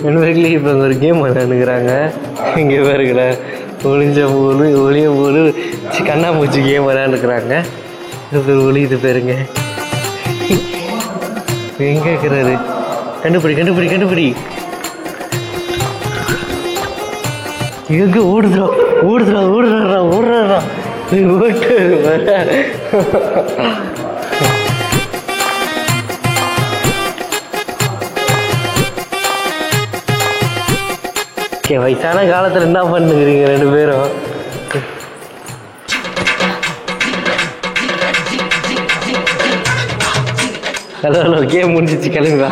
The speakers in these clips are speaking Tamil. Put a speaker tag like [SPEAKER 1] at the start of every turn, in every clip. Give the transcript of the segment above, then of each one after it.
[SPEAKER 1] நண்பர்களே இப்போ ஒரு கேம் விளையாண்டுக்கிறாங்க. இங்கே பாருங்களேன், ஒளிஞ்ச போல் ஒளிய போல் கண்ணாமூச்சி கேம் விளையாண்டுக்கிறாங்க. இது ஒளியுது பாருங்க. எங்கே இருக்கிறாரு? கண்டுபிடி கண்டுபிடி கண்டுபிடி. எங்கே ஓடுதுடா ஓடுதுடா ஓடுறாரா ஓடுறாரா ஓட்டு வர. வயசான காலத்தில் என்ன பண்ணுகிறீங்க ரெண்டு பேரும்? ஹலோ ஹலோ, கேம் முடிஞ்சிச்சு, கிளம்பா.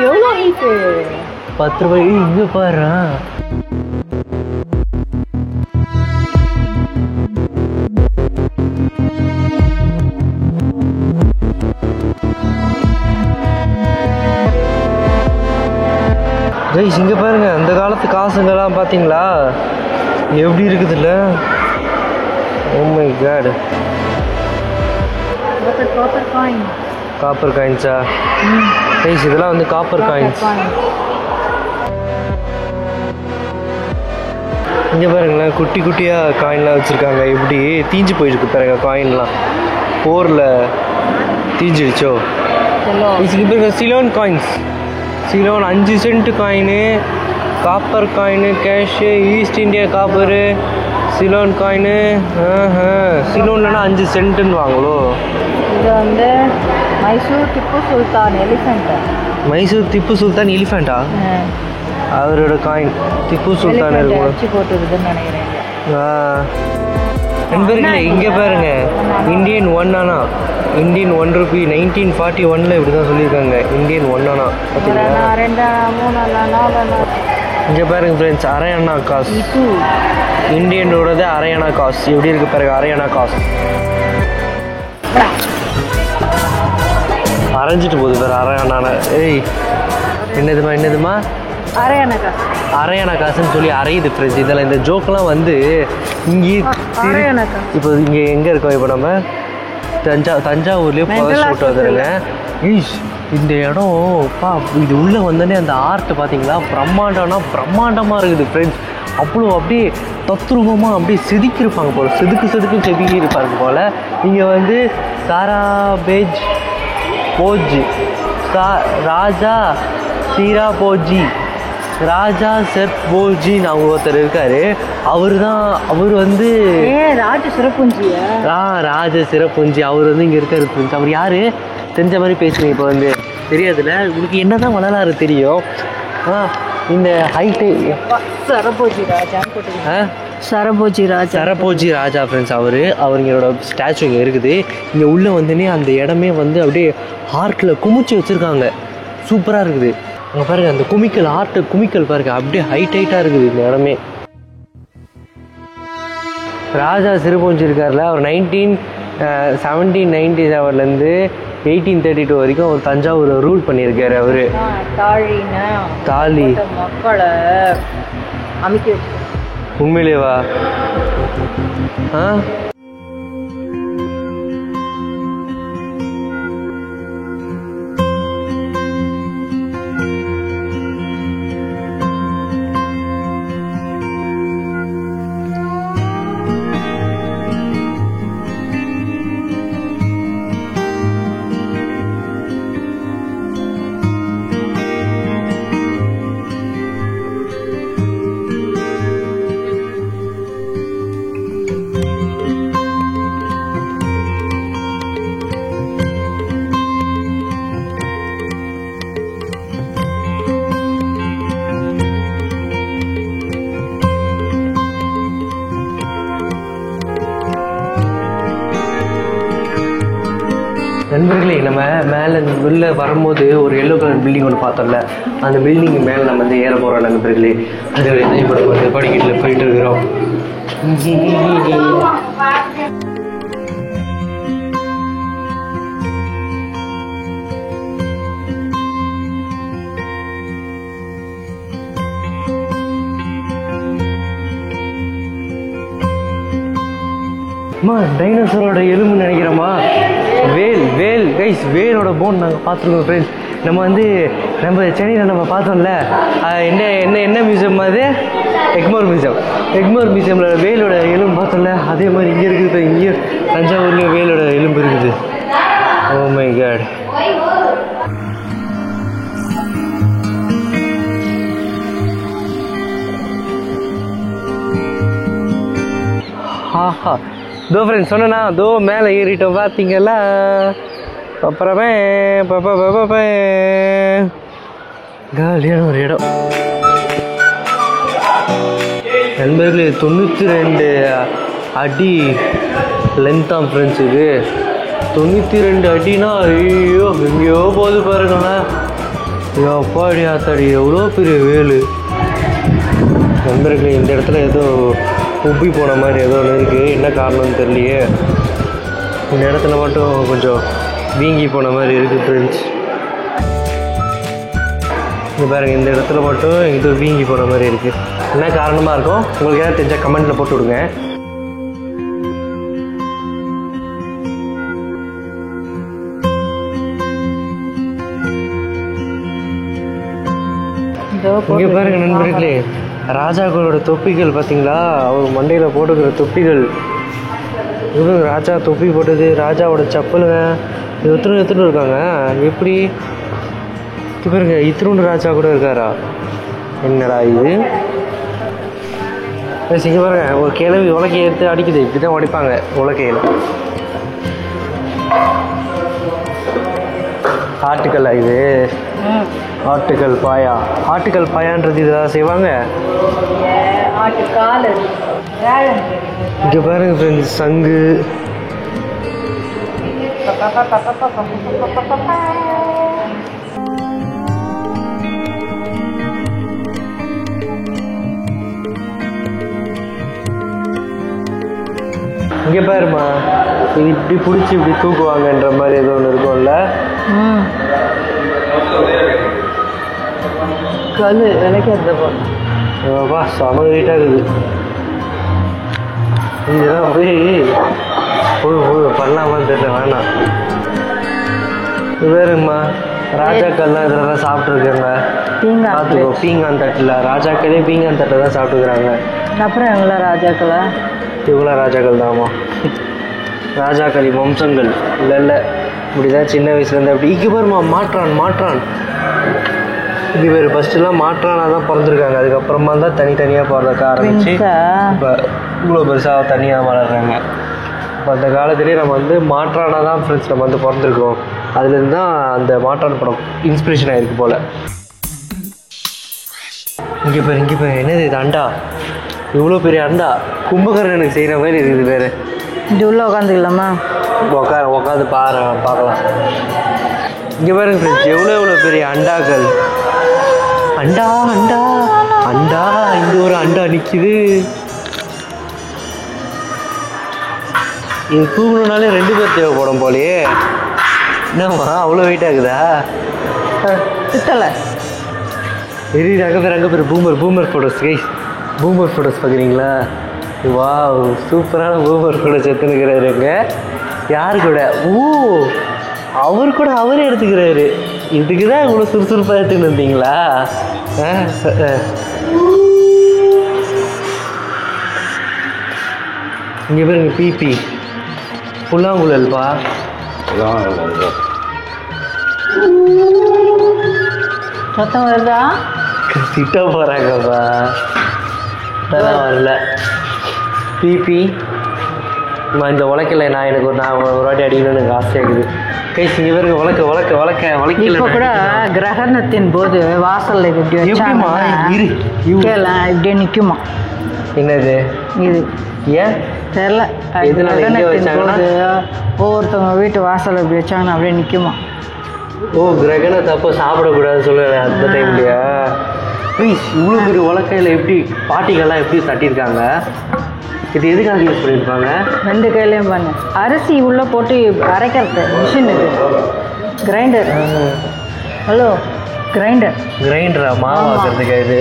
[SPEAKER 2] எவ்வளோ இருக்கு?
[SPEAKER 1] 10 ரூபாய். இங்கே பாரு. ஜெய்ஸ் இங்கே பாருங்க, அந்த காலத்து காசுங்கெல்லாம் பார்த்தீங்களா எப்படி இருக்குதுல்ல? Oh my god. காப்பர் காயின்ஸா? கைஸ் இதெல்லாம் வந்து காப்பர் காயின்ஸ். இங்கே பாருங்களேன், குட்டி குட்டியாக காயின்லாம் வச்சுருக்காங்க. எப்படி தீஞ்சு போயிருக்கு பாருங்க காயின்லாம். போரில் தீஞ்சிடுச்சோ. இது Ceylon coins. Ceylon 5 cent coin, copper coin, cash, East India copper, Ceylon coin. சிலோன்லனா 5 சென்ட்டுன்னு வாங்களோ.
[SPEAKER 2] இது வந்து மைசூர் திப்பு சுல்தான் எலிஃபெண்ட்.
[SPEAKER 1] மைசூர் திப்பு சுல்தான் எலிஃபெண்டா? அவரோட காயின் திப்பு சுல்தான் இருக்கும்
[SPEAKER 2] போட்டுருக்குதுன்னு நினைக்கிறேன்.
[SPEAKER 1] நண்பர்களே இங்கே பாருங்க, இந்தியன் 1 அணா, இந்தியன் 1 ரூபி 1941 இப்படி தான் சொல்லியிருக்காங்க. இந்தியன் 1 அணா பார்த்தீங்களா?
[SPEAKER 2] 2 3 4.
[SPEAKER 1] இங்கே பாருங்க ஃப்ரெண்ட்ஸ், அரை அண்ணா காசு. இந்தியனோடது அரை அண்ணா காசு. எப்படி இருக்கு பாருங்க, அரை அண்ணா காசு. அரைஞ்சிட்டு போகுது பாரு அரை அண்ணா. ஏய் என்னதுமா என்னதுமா?
[SPEAKER 2] அரை அண்ணா காசு.
[SPEAKER 1] அரை அண்ணா காசுன்னு சொல்லி அரையுது ஃப்ரெண்ட்ஸ். இதில் இந்த ஜோக்கெலாம் வந்து இங்கே இப்போ இங்கே எங்கே இருக்கோம்? இப்போ நம்ம தஞ்சாவூர்லேயே ஃபர்ஸ்ட் ஷூட் வந்துடுங்க. ஈஷ் இந்த இடம் பா, இது உள்ளே வந்தோடனே அந்த ஆர்ட் பார்த்தீங்களா, பிரம்மாண்டம்னா பிரம்மாண்டமாக இருக்குது ஃப்ரெண்ட்ஸ். அவ்வளோ அப்படியே தத்ரூபமாக அப்படியே செதுக்கியிருப்பாங்க போல், செதுக்கி இருப்பாங்க போல். இங்கே வந்து சாராபேஜ் போஜ், ராஜா சீரா போஜி, ராஜா செர்ப் போஜின்னு அவங்க ஒருத்தர் இருக்காரு. அவர் வந்து
[SPEAKER 2] ராஜ சிறப்புஞ்சியா?
[SPEAKER 1] ராஜ சிறப்புஞ்சி. அவர் வந்து இங்கே இருக்காரு ஃப்ரெண்ட்ஸ். அவர் யார் தெரிஞ்ச மாதிரி பேசுறீங்க இப்போ வந்து தெரியாதுல்ல உங்களுக்கு? என்னதான் வரலாறு தெரியும்? இந்த ஹைட்டு
[SPEAKER 2] சரபோஜி ராஜா. சரபோஜி ராஜா,
[SPEAKER 1] சரபோஜி ராஜா ஃப்ரெண்ட்ஸ். அவங்களோட ஸ்டாச்சு இங்கே இருக்குது. இங்கே உள்ளே வந்துனே அந்த இடமே வந்து அப்படியே ஆர்ட்டில் குமிச்சு வச்சுருக்காங்க. சூப்பராக இருக்குது. அங்கே பாருங்கள், அந்த குமிக்கல் ஆர்ட்டு குமிக்கல் பாருங்கள், அப்படியே ஹைட்டாக இருக்குது இந்த இடமே. ராஜா சிறுபோஞ்சி இருக்கார்ல, அவர் 1797 1832 வரைக்கும் அவர் தஞ்சாவூரை ரூல் பண்ணியிருக்காரு. அவர் தாலி
[SPEAKER 2] மக்களை அமைக்க
[SPEAKER 1] உண்மையிலேவா? நண்பர்களே, நம்ம மேலே வெளில வரும்போது ஒரு எல்லோ கலர் பில்டிங் ஒன்று பார்த்தோம்ல, அந்த பில்டிங் மேலே நம்ம வந்து ஏற போகிறோம் நண்பர்களே. அது இப்போ நம்ம வந்து படிக்கட்டில் போயிட்டு இருக்கிறோம். டைனோசரோட எலும்பு நினைக்கிறோமா? வேல் கைஸ், வேலோட போன் நாங்கள் பார்த்துருக்கோம் ஃப்ரெண்ட்ஸ். நம்ம வந்து நம்ம சென்னையில் நம்ம பார்த்தோம்ல, என்ன மியூசியம் அது? எக்மோர் மியூசியமில் வேலோட எலும்பு பார்த்தோம்ல, அதே மாதிரி இங்கே இருக்குது. இங்கேயும் தஞ்சாவூர்லேயும் வேலோட எலும்பு இருக்குது. ஓ மை காட். ஆஹா, தோ ஃப்ரெண்ட்ஸ் சொன்னா தோ மேலே ஏறிட்டோம் பார்த்தீங்களா? அப்புறமே காலியான ஒரு இடம் நண்பர்களே. 92 அடி லென்த்தாம் ஃப்ரெண்ட்ஸ். இது 92 அடினா ஐயோ எங்கேயோ போது பாருங்களேன். அப்பாடி ஆத்தாடி, எவ்வளோ பெரிய வேலு நண்பர்களே. இந்த இடத்துல ஏதோ உப்பி போன மாதிரி ஏதோ ஒன்று இருக்குது. என்ன காரணம்னு தெரியலையே. இந்த இடத்துல மட்டும் கொஞ்சம் வீங்கி போன மாதிரி இருக்குது ஃப்ரெண்ட்ஸ். இங்கே பாருங்கள், இந்த இடத்துல மட்டும் ஏதோ வீங்கி போன மாதிரி இருக்குது. என்ன காரணமாக இருக்கும் உங்களுக்கு ஏதாவது தெரிஞ்சால் கமெண்ட்டில் போட்டு விடுங்க. இங்கே பாருங்க நண்பர்களே, ராஜாக்களோட தொப்பிகள் பார்த்தீங்களா? அவர் மண்டையில் போட்டுக்கிற தொப்பிகள். இவங்க ராஜா தொப்பி போட்டது, ராஜாவோட செப்பலுங்க. எத்தனை இருக்காங்க? எப்படி பாருங்க, இத்தினோண்டு ராஜா கூட இருக்காரா? என்னடா இது? இங்கே பாருங்க, ஒரு கிழவி உலக்கையை எடுத்து அடிக்குது. இப்படி தான் உடைப்பாங்க உலக்கையில். ஆட்டுக்கல்லா இது? ஆட்டுக்கல் பாயான்றது இதெல்லாம் செய்வாங்க. இங்கே பாருங்க ஃப்ரெண்ட்ஸ், சங்கு. இங்கே பாருமா, இது இப்படி பிடிச்சி இப்படி தூக்குவாங்கன்ற மாதிரி ஏதோ ஒன்று இருக்கும்ல. கல் விளக்கேற்றப்பா செம வெயிட்டாக இருக்குது. இதெல்லாம் போய் பண்ணலாமான்னு தெரியல, வேணாம். வேறுங்கம்மா, ராஜாக்கள்லாம் இதில் தான் சாப்பிட்ருக்காங்க. பார்த்துக்கோ, பீங்கான் தட்டில். ராஜாக்களே பீங்கான் தட்டில் தான் சாப்பிட்டுக்கிறாங்க.
[SPEAKER 2] அப்புறம் எவ்வளோ ராஜாக்களா?
[SPEAKER 1] இவ்வளோ ராஜாக்கள் தான்மா. ராஜாக்களி வம்சங்கள் இல்லை இப்படிதான் சின்ன வயசுலேருந்து அப்படி. இங்கே பாருமா, மாற்றான். இங்கே பேர் ஃபஸ்ட்டுலாம் மாற்றானாக தான் பிறந்திருக்காங்க. அதுக்கப்புறமா தான் தனித்தனியாக பிறக்க ஆரம்பிச்சு இப்போ இவ்வளோ பெருசாக தனியாக வளர்கிறாங்க. இப்போ அந்த காலத்துலேயே நம்ம வந்து மாற்றானாக தான் ஃப்ரெண்ட்ஸ் நம்ம வந்து பிறந்திருக்கோம். அதுலேருந்து தான் அந்த மாற்றான் படம் இன்ஸ்பிரேஷன் ஆகிருக்கு போல். இங்கே பாரு என்னது இது? அண்டா. இவ்வளோ பெரிய அண்டா கும்பகர்ணனுக்கு செய்கிற மாதிரி இருக்குது. வேறு
[SPEAKER 2] இது உள்ள உட்காந்துக்கலாமா?
[SPEAKER 1] உட்காந்து பார்க்கலாம். இங்கே பாருங்க ஃப்ரெண்ட்ஸ், எவ்வளோ பெரிய அண்டாக்கள். அண்டா இங்கே ஒரு அண்டா நிற்கிது. இது தூக்கணுனாலே 2 பேர் தேவைப்படும் போலையே. என்னம்மா அவ்வளோ வெயிட் ஆகுதா?
[SPEAKER 2] சுத்தலை
[SPEAKER 1] அங்கே பேர் boomer photos. Guys, boomer photos பார்க்குறீங்களா? வா, சூப்பரான பூமர் ஃபோட்டோஸ் எடுத்துனுக்கிறாருங்க. யாரு கூட? அவர் கூட அவரே எடுத்துக்கிறாரு. இதுக்கு தான் இவ்வளோ சுறுசுறுப்பாக எடுத்துன்னு இருந்தீங்களா? இங்கே பாருங்க, பிபி புல்லாங்குழல்பா.
[SPEAKER 2] சத்தம் வருதா?
[SPEAKER 1] திட்ட போகிறாங்கப்பா. அதெல்லாம் வரல. பிபி இந்த உலக்கையில் எனக்கு ஒரு வாட்டி அடிக்கணும்னு எனக்கு ஆசையாகுது. கைஸ், இங்கே பேருக்கு உலக்கையில்
[SPEAKER 2] இப்போ கூட கிரகணத்தின் போது வாசலில் இப்படி வச்சாங்க, இப்படியே நிற்குமா?
[SPEAKER 1] என்னது
[SPEAKER 2] இது?
[SPEAKER 1] ஏன்
[SPEAKER 2] தெரில.
[SPEAKER 1] எதனால எங்கே வச்சாங்கன்னா
[SPEAKER 2] ஒவ்வொருத்தவங்க வீட்டு வாசல் அப்படி வச்சாங்கன்னா அப்படியே நிற்குமா.
[SPEAKER 1] ஓ கிரகணத்தை அப்போ சாப்பிடக்கூடாதுன்னு சொல்லுவேன் அந்த டைம்லையா? ப்ளீஸ் இவ்வளோ பெரிய உலக்கையில் எப்படி பாட்டிகள்லாம் எப்படி தட்டியிருக்காங்க? இது எதுக்காக யூஸ் பண்ணியிருப்பாங்க? 2
[SPEAKER 2] கையிலையும் பண்ணு. அரிசி உள்ளே போட்டு அரைக்கிறது மிஷின் இது, கிரைண்டர். ஹலோ, கிரைண்டரா?
[SPEAKER 1] மாவாக்குறதுக்கா இது?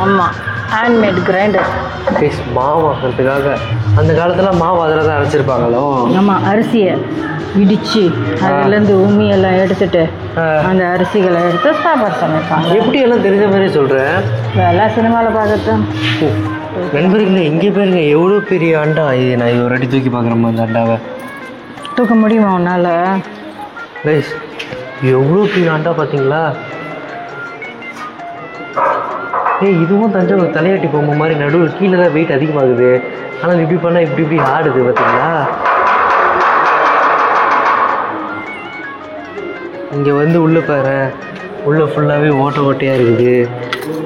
[SPEAKER 2] ஆமாம், ஹேண்ட்மேட் கிரைண்டர்.
[SPEAKER 1] ப்ளீஸ் மாவாக்குறதுக்காக அந்த காலத்தில் மாவு அதில் தான் அரைச்சிருப்பாங்களோ?
[SPEAKER 2] ஆமாம், அரிசியை இடித்து அதுலேருந்து உமியெல்லாம் எடுத்துட்டு அந்த அரிசிகளை எடுத்து சாப்பாடு சமைப்பாங்க.
[SPEAKER 1] எப்படி எல்லாம் தெரிஞ்ச மாதிரி சொல்கிறேன்?
[SPEAKER 2] எல்லாம் சினிமாவில் பார்க்கறது.
[SPEAKER 1] நண்பர்களே இங்கே பாருங்க எவ்வளோ பெரிய அண்டா இது. நான் ஒரு வாட்டி தூக்கி பார்க்குறேம்மா அந்த அண்டாவை.
[SPEAKER 2] தூக்க முடியுமா உன்னால்?
[SPEAKER 1] ப்ளீஸ் எவ்வளோ பெரிய அண்டா பார்த்தீங்களா? இதுவும் தஞ்சாவூர் தலையாட்டி பொம்மை மாதிரி நடுவில் கீழே தான் வெயிட் அதிகமாகுது. ஆனால் இப்படி பண்ணால் இப்படி ஆடுது பார்த்தீங்களா? இங்கே வந்து உள்ளே பாரு, உள்ளே ஃபுல்லாகவே ஓட்டையாக இருக்குது.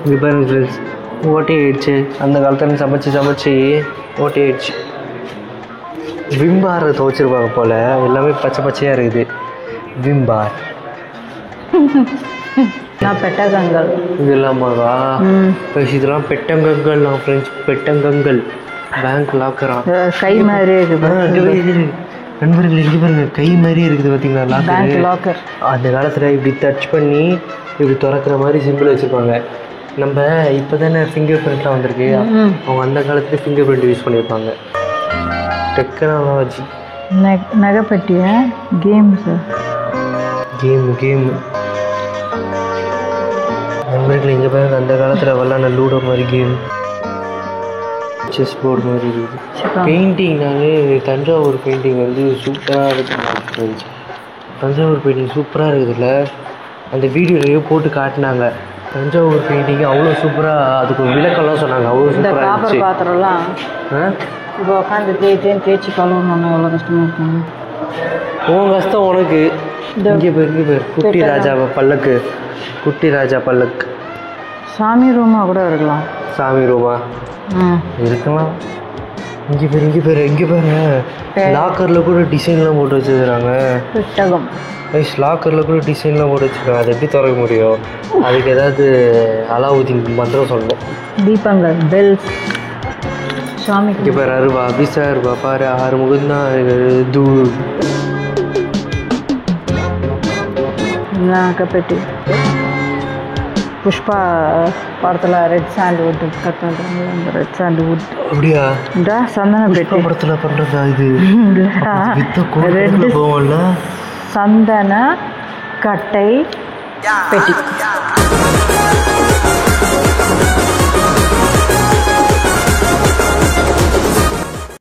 [SPEAKER 1] இங்கே பாருங்க ஃப்ரெண்ட்ஸ், ஓட்டையாயிடுச்சு. அந்த காலத்தில் சமைச்சு ஓட்டையாயிடுச்சு. விம்பாரை துவைச்சிருப்பாங்க போல், எல்லாமே பச்சையாக இருக்குது. விம்பார்
[SPEAKER 2] பெட்டகங்கள்
[SPEAKER 1] இதெல்லாம் போவா? இதெல்லாம் பெட்டங்கங்கள்லாம் ஃப்ரெண்ட்ஸ், பெட்டங்கங்கள். பேங்க் லாக்கரா?
[SPEAKER 2] கை மாதிரி இருக்குது
[SPEAKER 1] நண்பர்கள். இங்கே பாருங்க, கை மாதிரியே இருக்குது பார்த்தீங்களா
[SPEAKER 2] லாக்கர்.
[SPEAKER 1] அந்த காலத்தில் இப்படி டச் பண்ணி இப்படி திறக்கிற மாதிரி சிம்பிள் வச்சுருப்பாங்க. நம்ம இப்போ தானே ஃபிங்கர் பிரிண்ட்லாம் வந்திருக்கு, அவங்க அந்த காலத்துல ஃபிங்கர் பிரிண்ட் யூஸ் பண்ணியிருப்பாங்க. டெக்னாலஜி.
[SPEAKER 2] நகைப்பட்டிய கேம்ஸு
[SPEAKER 1] கேமு நண்பர்கள். இங்கே பாருங்க, அந்த காலத்தில் விளாட்ன லூடோ மாதிரி கேம், செஸ் போர்டு மாதிரி இருக்குது. பெயிண்டிங்னாலே தஞ்சாவூர் பெயிண்டிங் வந்து சூப்பராக இருக்குது. தஞ்சாவூர் பெயிண்டிங் சூப்பராக இருக்குதுல்ல. அந்த வீடியோலையே போட்டு காட்டினாங்க தஞ்சாவூர் பெயிண்டிங் அவ்வளோ சூப்பராக. அதுக்கு விளக்கம்லாம் சொன்னாங்க, அவ்வளோ சூப்பராக இருந்துச்சு.
[SPEAKER 2] பாத்திரம்லாம் இப்போ உட்காந்து தேய்ச்சி கழுவணும்னா எவ்வளோ கஷ்டமாக இருக்கும்.
[SPEAKER 1] உன் கஷ்டம் உனக்கு. இங்கே பேர் குட்டி ராஜா பல்லக்கு, குட்டி ராஜா பல்லக்கு.
[SPEAKER 2] சாமி ரூமாக கூட இருக்கலாம்.
[SPEAKER 1] சாமி ரூமா இருக்கலாம். இங்கே பாரு லாக்கரில் கூட டிசைன்லாம் போட்டு வச்சுருக்காங்க.
[SPEAKER 2] பெட்டகம்
[SPEAKER 1] லாக்கரில் கூட டிசைன்லாம் போட்டு வச்சுருக்காங்க. அது எப்படி திறக்க முடியும்? அதுக்கு ஏதாவது அலாவுதீன் மந்திரம் சொல்லணும்.
[SPEAKER 2] தீபங்கள், பெல்ஸ், சாமி.
[SPEAKER 1] இங்கே பாரு அருவா, பிசா அருவா பாரு, 6 முகம்தான் தூள்.
[SPEAKER 2] கப்பெட்டி. புஷ்பா படத்தில் ரெட் சாண்ட்வுட் கட் பண்ணுறாங்க. அந்த ரெட் சாண்ட்வுட்
[SPEAKER 1] அப்படியா?
[SPEAKER 2] சந்தன பெட்டி
[SPEAKER 1] படத்தில் பண்ணுறதா இது? போவோம்ல,
[SPEAKER 2] சந்தன கட்டை பெட்டி.